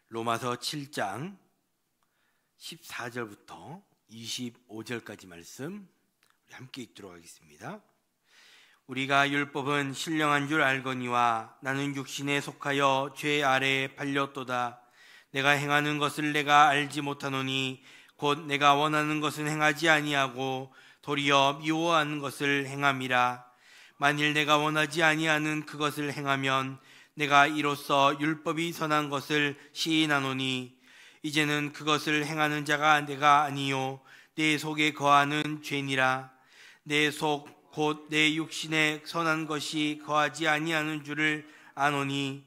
로마서 7장 14절부터 25절까지 말씀 우리 함께 읽도록 하겠습니다. 우리가 율법은 신령한 줄 알거니와 나는 육신에 속하여 죄 아래에 팔렸도다. 내가 행하는 것을 내가 알지 못하노니 곧 내가 원하는 것은 행하지 아니하고 도리어 미워하는 것을 행함이라. 만일 내가 원하지 아니하는 그것을 행하면 내가 이로써 율법이 선한 것을 시인하노니 이제는 그것을 행하는 자가 내가 아니요 내 속에 거하는 죄니라. 내 속 곧 내 육신에 선한 것이 거하지 아니하는 줄을 아노니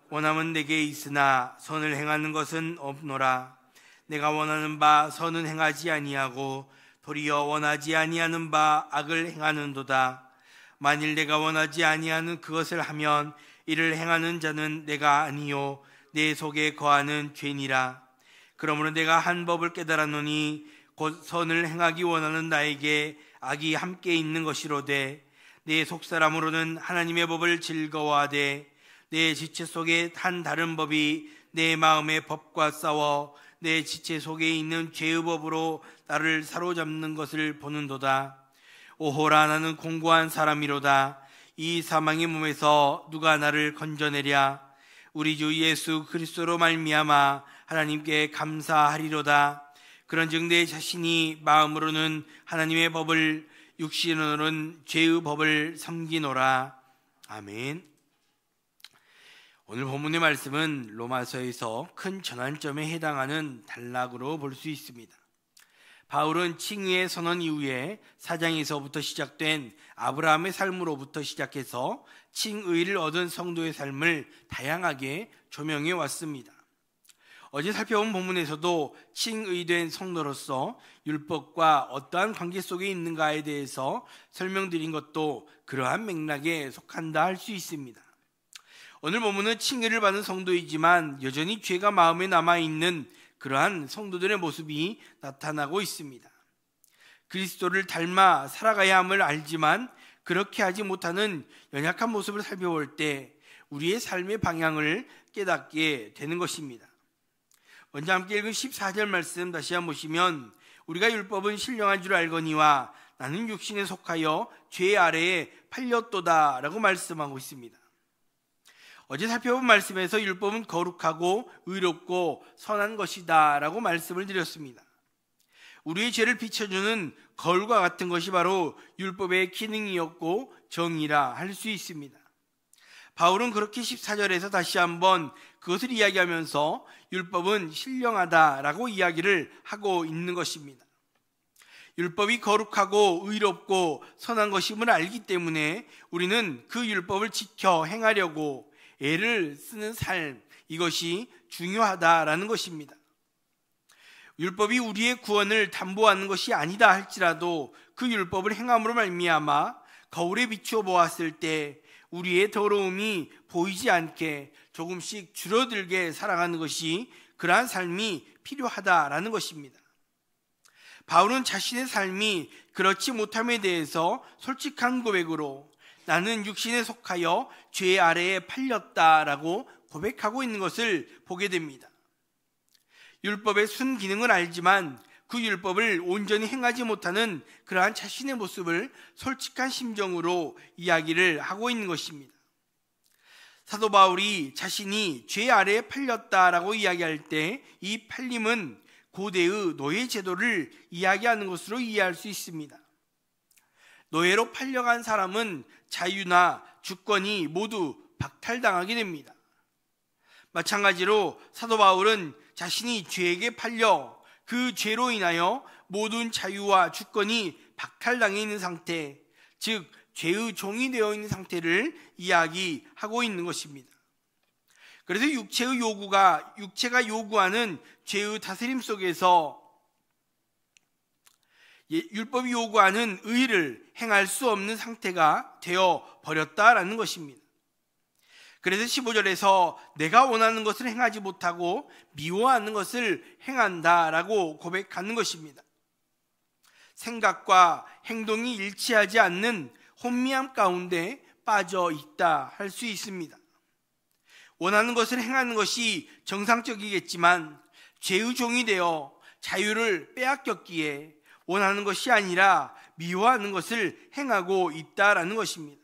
원함은 내게 있으나 선을 행하는 것은 없노라. 내가 원하는 바 선은 행하지 아니하고 도리어 원하지 아니하는 바 악을 행하는도다. 만일 내가 원하지 아니하는 그것을 하면 이를 행하는 자는 내가 아니요 내 속에 거하는 죄니라. 그러므로 내가 한 법을 깨달았노니 곧 선을 행하기 원하는 나에게 악이 함께 있는 것이로되 내 속사람으로는 하나님의 법을 즐거워하되 내 지체 속에 한 다른 법이 내 마음의 법과 싸워 내 지체 속에 있는 죄의 법으로 나를 사로잡는 것을 보는도다. 오호라, 나는 공고한 사람이로다. 이 사망의 몸에서 누가 나를 건져내랴. 우리 주 예수 그리스도로 말미암아 하나님께 감사하리로다. 그런즉 내 자신이 마음으로는 하나님의 법을, 육신으로는 죄의 법을 섬기노라. 아멘. 오늘 본문의 말씀은 로마서에서 큰 전환점에 해당하는 단락으로 볼 수 있습니다. 바울은 칭의의 선언 이후에 4장에서부터 시작된 아브라함의 삶으로부터 시작해서 칭의를 얻은 성도의 삶을 다양하게 조명해 왔습니다. 어제 살펴본 본문에서도 칭의된 성도로서 율법과 어떠한 관계 속에 있는가에 대해서 설명드린 것도 그러한 맥락에 속한다 할 수 있습니다. 오늘 본문은 칭의를 받은 성도이지만 여전히 죄가 마음에 남아있는 그러한 성도들의 모습이 나타나고 있습니다. 그리스도를 닮아 살아가야 함을 알지만 그렇게 하지 못하는 연약한 모습을 살펴볼 때 우리의 삶의 방향을 깨닫게 되는 것입니다. 먼저 함께 읽은 14절 말씀 다시 한번 보시면 우리가 율법은 신령한 줄 알거니와 나는 육신에 속하여 죄 아래에 팔렸도다 라고 말씀하고 있습니다. 어제 살펴본 말씀에서 율법은 거룩하고 의롭고 선한 것이다 라고 말씀을 드렸습니다. 우리의 죄를 비춰주는 거울과 같은 것이 바로 율법의 기능이었고 정의라 할 수 있습니다. 바울은 그렇게 14절에서 다시 한번 그것을 이야기하면서 율법은 신령하다라고 이야기를 하고 있는 것입니다. 율법이 거룩하고 의롭고 선한 것임을 알기 때문에 우리는 그 율법을 지켜 행하려고 애를 쓰는 삶, 이것이 중요하다라는 것입니다. 율법이 우리의 구원을 담보하는 것이 아니다 할지라도 그 율법을 행함으로 말미암아 거울에 비추어 보았을 때 우리의 더러움이 보이지 않게 조금씩 줄어들게 살아가는 것이 그러한 삶이 필요하다라는 것입니다. 바울은 자신의 삶이 그렇지 못함에 대해서 솔직한 고백으로 나는 육신에 속하여 죄 아래에 팔렸다라고 고백하고 있는 것을 보게 됩니다. 율법의 순기능을 알지만 그 율법을 온전히 행하지 못하는 그러한 자신의 모습을 솔직한 심정으로 이야기를 하고 있는 것입니다. 사도 바울이 자신이 죄 아래에 팔렸다라고 이야기할 때 이 팔림은 고대의 노예 제도를 이야기하는 것으로 이해할 수 있습니다. 노예로 팔려간 사람은 자유나 주권이 모두 박탈당하게 됩니다. 마찬가지로 사도 바울은 자신이 죄에게 팔려 그 죄로 인하여 모든 자유와 주권이 박탈당해 있는 상태, 즉 죄의 종이 되어 있는 상태를 이야기하고 있는 것입니다. 그래서 육체가 요구하는 죄의 다스림 속에서 율법이 요구하는 의를 행할 수 없는 상태가 되어 버렸다라는 것입니다. 그래서 15절에서 내가 원하는 것을 행하지 못하고 미워하는 것을 행한다라고 고백하는 것입니다. 생각과 행동이 일치하지 않는 혼미함 가운데 빠져 있다 할 수 있습니다. 원하는 것을 행하는 것이 정상적이겠지만 죄의 종이 되어 자유를 빼앗겼기에 원하는 것이 아니라 미워하는 것을 행하고 있다라는 것입니다.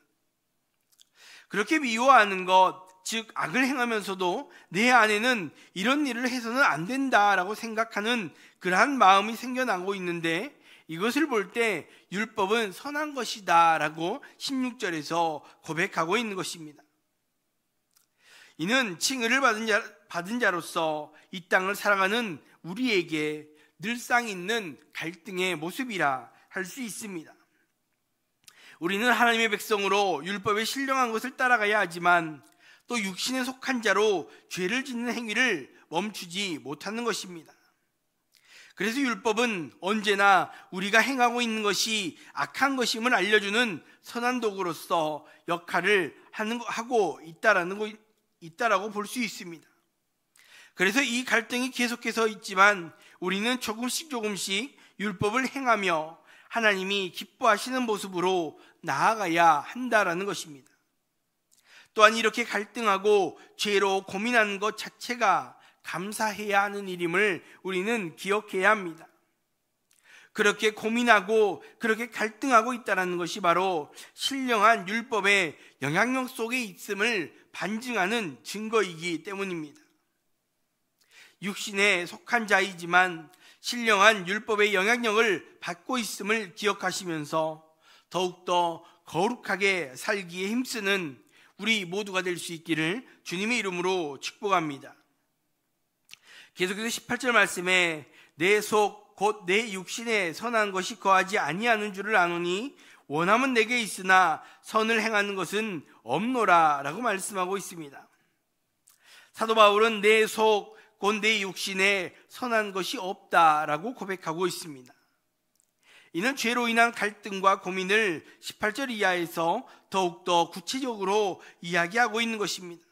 그렇게 미워하는 것, 즉 악을 행하면서도 내 안에는 이런 일을 해서는 안 된다라고 생각하는 그러한 마음이 생겨나고 있는데, 이것을 볼 때 율법은 선한 것이다 라고 16절에서 고백하고 있는 것입니다. 이는 칭의를 받은 자로서 이 땅을 살아가는 우리에게 늘상 있는 갈등의 모습이라 할 수 있습니다. 우리는 하나님의 백성으로 율법에 신령한 것을 따라가야 하지만 또 육신에 속한 자로 죄를 짓는 행위를 멈추지 못하는 것입니다. 그래서 율법은 언제나 우리가 행하고 있는 것이 악한 것임을 알려주는 선한 도구로서 역할을 하고 있다라고 볼 수 있습니다. 그래서 이 갈등이 계속해서 있지만 우리는 조금씩 율법을 행하며 하나님이 기뻐하시는 모습으로 나아가야 한다라는 것입니다. 또한 이렇게 갈등하고 죄로 고민하는 것 자체가 감사해야 하는 일임을 우리는 기억해야 합니다. 그렇게 고민하고 그렇게 갈등하고 있다는 것이 바로 신령한 율법의 영향력 속에 있음을 반증하는 증거이기 때문입니다. 육신에 속한 자이지만 신령한 율법의 영향력을 받고 있음을 기억하시면서 더욱더 거룩하게 살기에 힘쓰는 우리 모두가 될 수 있기를 주님의 이름으로 축복합니다. 계속해서 18절 말씀에 내 속 곧 내 육신에 선한 것이 거하지 아니하는 줄을 아노니 원함은 내게 있으나 선을 행하는 것은 없노라 라고 말씀하고 있습니다. 사도 바울은 내 속 곧 내 육신에 선한 것이 없다라고 고백하고 있습니다. 이는 죄로 인한 갈등과 고민을 18절 이하에서 더욱더 구체적으로 이야기하고 있는 것입니다.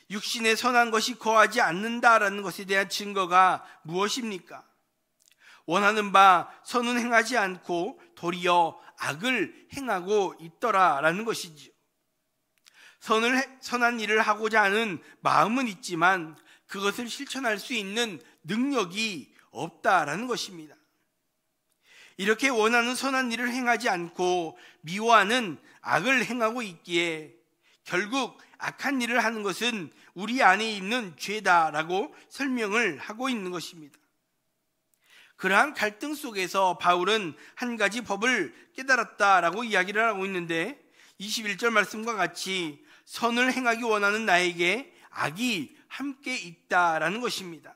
육신에 선한 것이 거하지 않는다라는 것에 대한 증거가 무엇입니까? 원하는 바 선은 행하지 않고 도리어 악을 행하고 있더라라는 것이지요. 선한 일을 하고자 하는 마음은 있지만 그것을 실천할 수 있는 능력이 없다라는 것입니다. 이렇게 원하는 선한 일을 행하지 않고 미워하는 악을 행하고 있기에 결국 악한 일을 하는 것은 우리 안에 있는 죄다라고 설명을 하고 있는 것입니다. 그러한 갈등 속에서 바울은 한 가지 법을 깨달았다라고 이야기를 하고 있는데 21절 말씀과 같이 선을 행하기 원하는 나에게 악이 함께 있다라는 것입니다.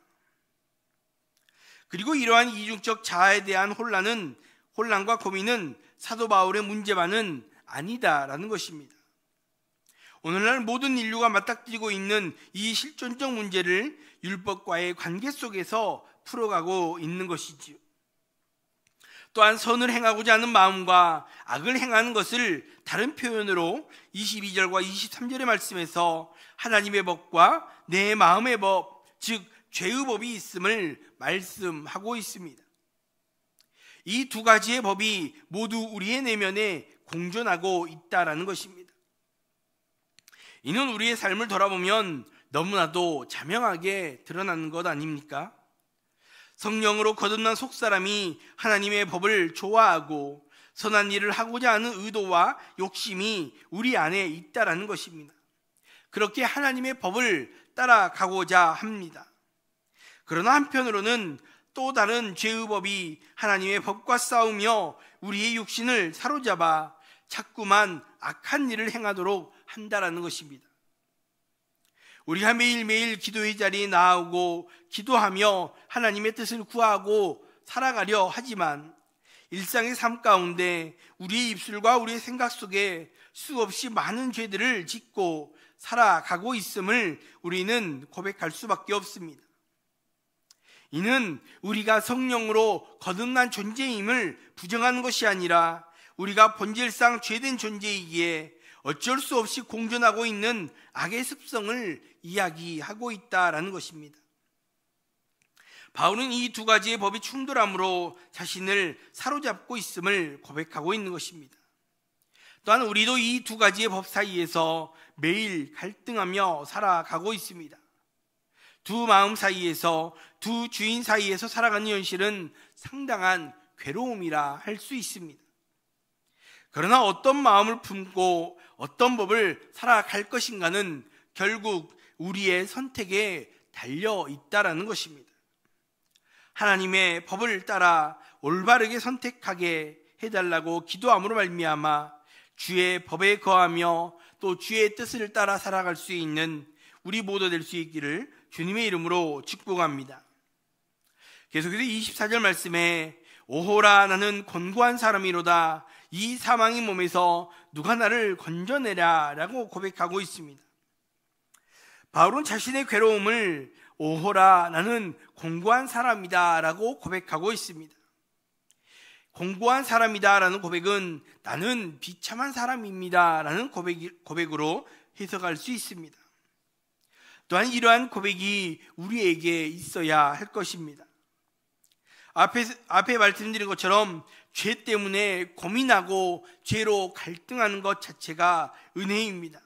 그리고 이러한 이중적 자아에 대한 혼란과 고민은 사도 바울의 문제만은 아니다라는 것입니다. 오늘날 모든 인류가 맞닥뜨리고 있는 이 실존적 문제를 율법과의 관계 속에서 풀어가고 있는 것이지요. 또한 선을 행하고자 하는 마음과 악을 행하는 것을 다른 표현으로 22절과 23절의 말씀에서 하나님의 법과 내 마음의 법, 즉 죄의 법이 있음을 말씀하고 있습니다. 이 두 가지의 법이 모두 우리의 내면에 공존하고 있다라는 것입니다. 이는 우리의 삶을 돌아보면 너무나도 자명하게 드러나는 것 아닙니까? 성령으로 거듭난 속사람이 하나님의 법을 좋아하고 선한 일을 하고자 하는 의도와 욕심이 우리 안에 있다라는 것입니다. 그렇게 하나님의 법을 따라가고자 합니다. 그러나 한편으로는 또 다른 죄의 법이 하나님의 법과 싸우며 우리의 육신을 사로잡아 자꾸만 악한 일을 행하도록 한다라는 것입니다. 우리가 매일매일 기도의 자리에 나오고 기도하며 하나님의 뜻을 구하고 살아가려 하지만 일상의 삶 가운데 우리의 입술과 우리의 생각 속에 수없이 많은 죄들을 짓고 살아가고 있음을 우리는 고백할 수밖에 없습니다. 이는 우리가 성령으로 거듭난 존재임을 부정하는 것이 아니라 우리가 본질상 죄된 존재이기에 어쩔 수 없이 공존하고 있는 악의 습성을 이야기하고 있다라는 것입니다. 바울은 이 두 가지의 법이 충돌함으로 자신을 사로잡고 있음을 고백하고 있는 것입니다. 또한 우리도 이 두 가지의 법 사이에서 매일 갈등하며 살아가고 있습니다. 두 마음 사이에서, 두 주인 사이에서 살아가는 현실은 상당한 괴로움이라 할 수 있습니다. 그러나 어떤 마음을 품고 어떤 법을 살아갈 것인가는 결국 우리의 선택에 달려 있다라는 것입니다. 하나님의 법을 따라 올바르게 선택하게 해달라고 기도함으로 말미암아 주의 법에 거하며 또 주의 뜻을 따라 살아갈 수 있는 우리 모두 될 수 있기를 주님의 이름으로 축복합니다. 계속해서 24절 말씀에 오호라 나는 곤고한 사람이로다 이 사망의 몸에서 누가 나를 건져내랴 라고 고백하고 있습니다. 바울은 자신의 괴로움을 오호라 나는 공고한 사람이다 라고 고백하고 있습니다. 공고한 사람이다 라는 고백은 나는 비참한 사람입니다 라는 고백으로 해석할 수 있습니다. 또한 이러한 고백이 우리에게 있어야 할 것입니다. 앞에 말씀드린 것처럼 죄 때문에 고민하고 죄로 갈등하는 것 자체가 은혜입니다.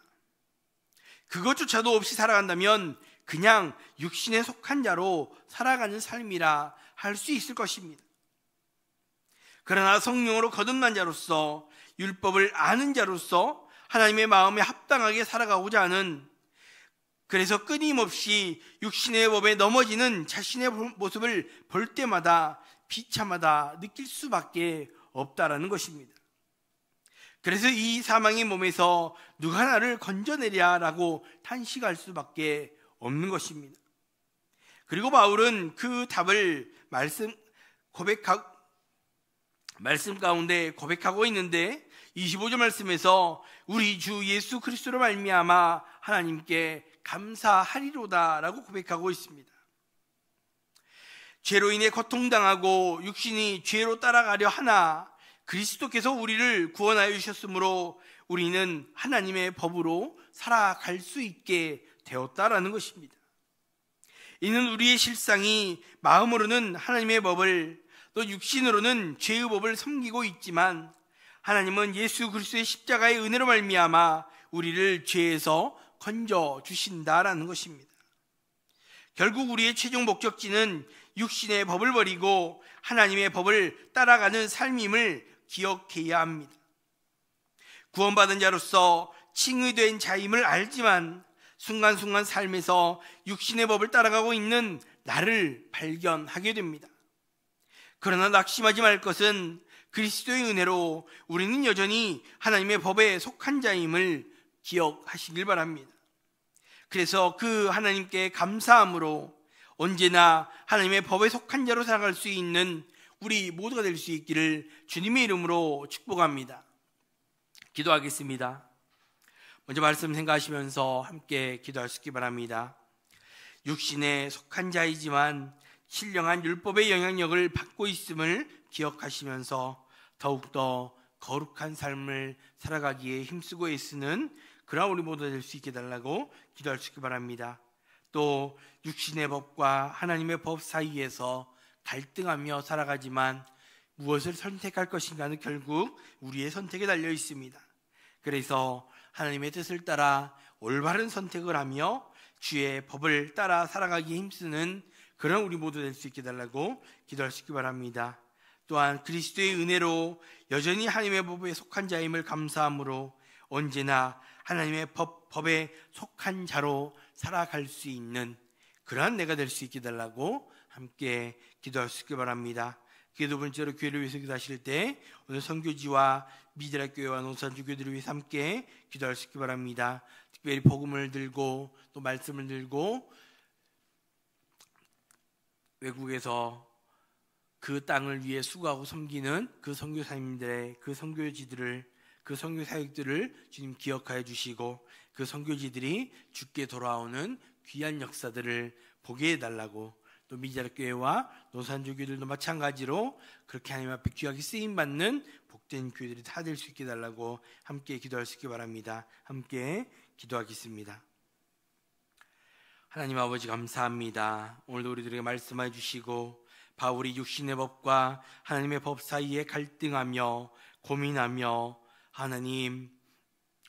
그것조차도 없이 살아간다면 그냥 육신에 속한 자로 살아가는 삶이라 할 수 있을 것입니다. 그러나 성령으로 거듭난 자로서, 율법을 아는 자로서 하나님의 마음에 합당하게 살아가고자 하는, 그래서 끊임없이 육신의 법에 넘어지는 자신의 모습을 볼 때마다 비참하다 느낄 수밖에 없다라는 것입니다. 그래서 이 사망의 몸에서 누가 나를 건져내랴라고 탄식할 수밖에 없는 것입니다. 그리고 바울은 그 답을 말씀 가운데 고백하고 있는데 25절 말씀에서 우리 주 예수 그리스도로 말미암아 하나님께 감사하리로다 라고 고백하고 있습니다. 죄로 인해 고통당하고 육신이 죄로 따라가려 하나 그리스도께서 우리를 구원하여 주셨으므로 우리는 하나님의 법으로 살아갈 수 있게 되었다라는 것입니다. 이는 우리의 실상이 마음으로는 하나님의 법을, 또 육신으로는 죄의 법을 섬기고 있지만 하나님은 예수 그리스도의 십자가의 은혜로 말미암아 우리를 죄에서 건져 주신다라는 것입니다. 결국 우리의 최종 목적지는 육신의 법을 버리고 하나님의 법을 따라가는 삶임을 기억해야 합니다. 구원받은 자로서 칭의된 자임을 알지만 순간순간 삶에서 육신의 법을 따라가고 있는 나를 발견하게 됩니다. 그러나 낙심하지 말 것은 그리스도의 은혜로 우리는 여전히 하나님의 법에 속한 자임을 기억하시길 바랍니다. 그래서 그 하나님께 감사함으로 언제나 하나님의 법에 속한 자로 살아갈 수 있는 우리 모두가 될 수 있기를 주님의 이름으로 축복합니다. 기도하겠습니다. 먼저 말씀 생각하시면서 함께 기도할 수 있기 바랍니다. 육신에 속한 자이지만 신령한 율법의 영향력을 받고 있음을 기억하시면서 더욱더 거룩한 삶을 살아가기에 힘쓰고 애쓰는 그러한 우리 모두 될 수 있게 달라고 기도할 수 있기 바랍니다. 또 육신의 법과 하나님의 법 사이에서 갈등하며 살아가지만 무엇을 선택할 것인가는 결국 우리의 선택에 달려 있습니다. 그래서 하나님의 뜻을 따라 올바른 선택을 하며 주의 법을 따라 살아가기에 힘쓰는 그런 우리 모두 될 수 있게 달라고 기도할 수 있기 바랍니다. 또한 그리스도의 은혜로 여전히 하나님의 법에 속한 자임을 감사함으로 언제나 하나님의 법에 속한 자로 살아갈 수 있는 그러한 내가 될 수 있게 달라고 함께 기도할 수 있기 바랍니다. 두 번째로 교회를 위해서 기도하실 때 오늘 선교지와 미드라 교회와 노산주 교회들을 위해서 함께 기도할 수 있기 바랍니다. 특별히 복음을 들고 또 말씀을 들고 외국에서 그 땅을 위해 수고하고 섬기는 그 선교사님들의 그 선교지들을, 그 선교사역들을 주님 기억하여 주시고 그 선교지들이 주께 돌아오는 귀한 역사들을 보게 해달라고, 또 미자라 교회와 노산주 교회들도 마찬가지로 그렇게 하나님 앞에 귀하게 쓰임받는 복된 교회들이 다 될 수 있게 해달라고 함께 기도할 수 있기 바랍니다. 함께 기도하겠습니다. 하나님 아버지 감사합니다. 오늘도 우리들에게 말씀해 주시고 바울이 육신의 법과 하나님의 법 사이에 갈등하며 고민하며 하나님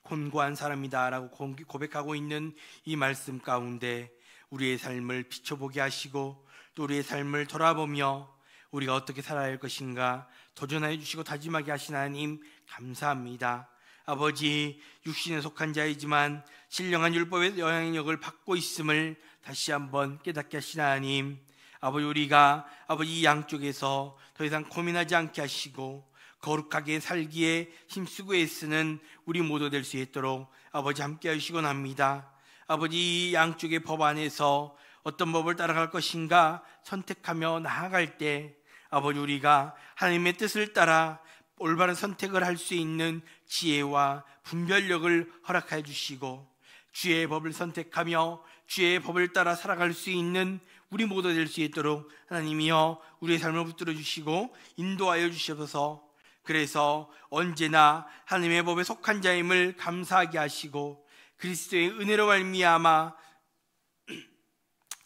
곤고한 사람이다라고 고백하고 있는 이 말씀 가운데 우리의 삶을 비춰보게 하시고 또 우리의 삶을 돌아보며 우리가 어떻게 살아야 할 것인가 도전하여 주시고 다짐하게 하신 하나님 감사합니다. 아버지, 육신에 속한 자이지만 신령한 율법의 영향력을 받고 있음을 다시 한번 깨닫게 하신 하나님, 아버지, 우리가 아버지 이 양쪽에서 더 이상 고민하지 않게 하시고 거룩하게 살기에 힘쓰고 애쓰는 우리 모두 될 수 있도록 아버지 함께 하시곤 합니다. 아버지, 이 양쪽의 법 안에서 어떤 법을 따라갈 것인가 선택하며 나아갈 때 아버지, 우리가 하나님의 뜻을 따라 올바른 선택을 할 수 있는 지혜와 분별력을 허락해 주시고 주의 법을 선택하며 주의 법을 따라 살아갈 수 있는 우리 모두 될 수 있도록 하나님이여 우리의 삶을 붙들어 주시고 인도하여 주시옵소서. 그래서 언제나 하나님의 법에 속한 자임을 감사하게 하시고 그리스도의 은혜로 말미암아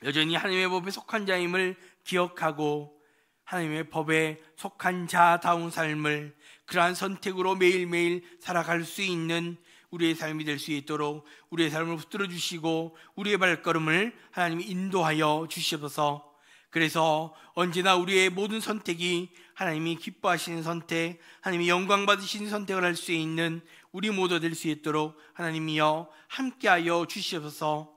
여전히 하나님의 법에 속한 자임을 기억하고 하나님의 법에 속한 자다운 삶을 그러한 선택으로 매일매일 살아갈 수 있는 우리의 삶이 될 수 있도록 우리의 삶을 붙들어 주시고 우리의 발걸음을 하나님이 인도하여 주시옵소서. 그래서 언제나 우리의 모든 선택이 하나님이 기뻐하시는 선택, 하나님이 영광 받으시는 선택을 할 수 있는 우리 모두 될 수 있도록 하나님이여 함께하여 주시옵소서.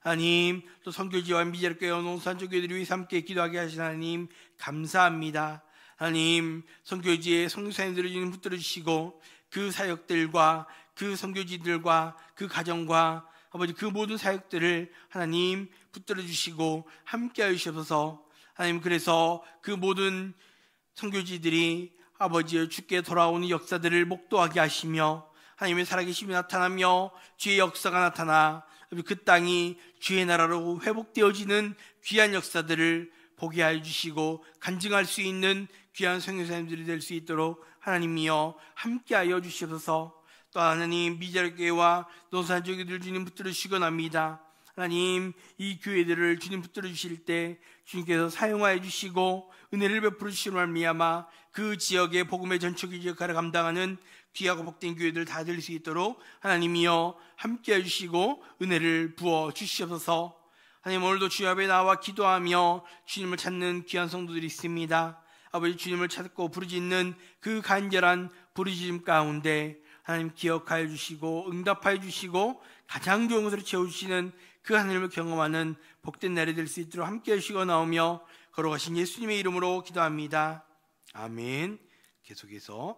하나님, 또 선교지와 미자립교회 농산조교회들을 위해서 함께 기도하게 하신 하나님 감사합니다. 하나님, 선교지의 선교사님들을 주님 붙들어 주시고 그 사역들과 그 선교지들과 그 가정과 아버지 그 모든 사역들을 하나님 붙들어 주시고 함께하여 주셔서 하나님, 그래서 그 모든 선교지들이 아버지의 주께 돌아오는 역사들을 목도하게 하시며 하나님의 살아계심이 나타나며 주의 역사가 나타나 그 땅이 주의 나라로 회복되어지는 귀한 역사들을 보게 해주시고 간증할 수 있는 귀한 선교사님들이 될 수 있도록 하나님이여 함께하여 주시옵소서. 또 하나님, 미자립교회와 노산조교들 주님 붙들어 주시곤합니다. 하나님, 이 교회들을 주님 붙들어 주실 때 주님께서 사용하여 주시고 은혜를 베풀어 주시는 말미암아 그 지역의 복음의 전초기 역할을 감당하는 귀하고 복된 교회들 다 될 수 있도록 하나님이여 함께해 주시고 은혜를 부어 주시옵소서. 하나님, 오늘도 주의 앞에 나와 기도하며 주님을 찾는 귀한 성도들이 있습니다. 아버지, 주님을 찾고 부르짖는 그 간절한 부르짖음 가운데 하나님 기억하여 주시고 응답하여 주시고 가장 좋은 것으로 채워주시는 그 하나님을 경험하는 복된 날이 될 수 있도록 함께해 주시고 나오며 걸어가신 예수님의 이름으로 기도합니다. 아멘. 계속해서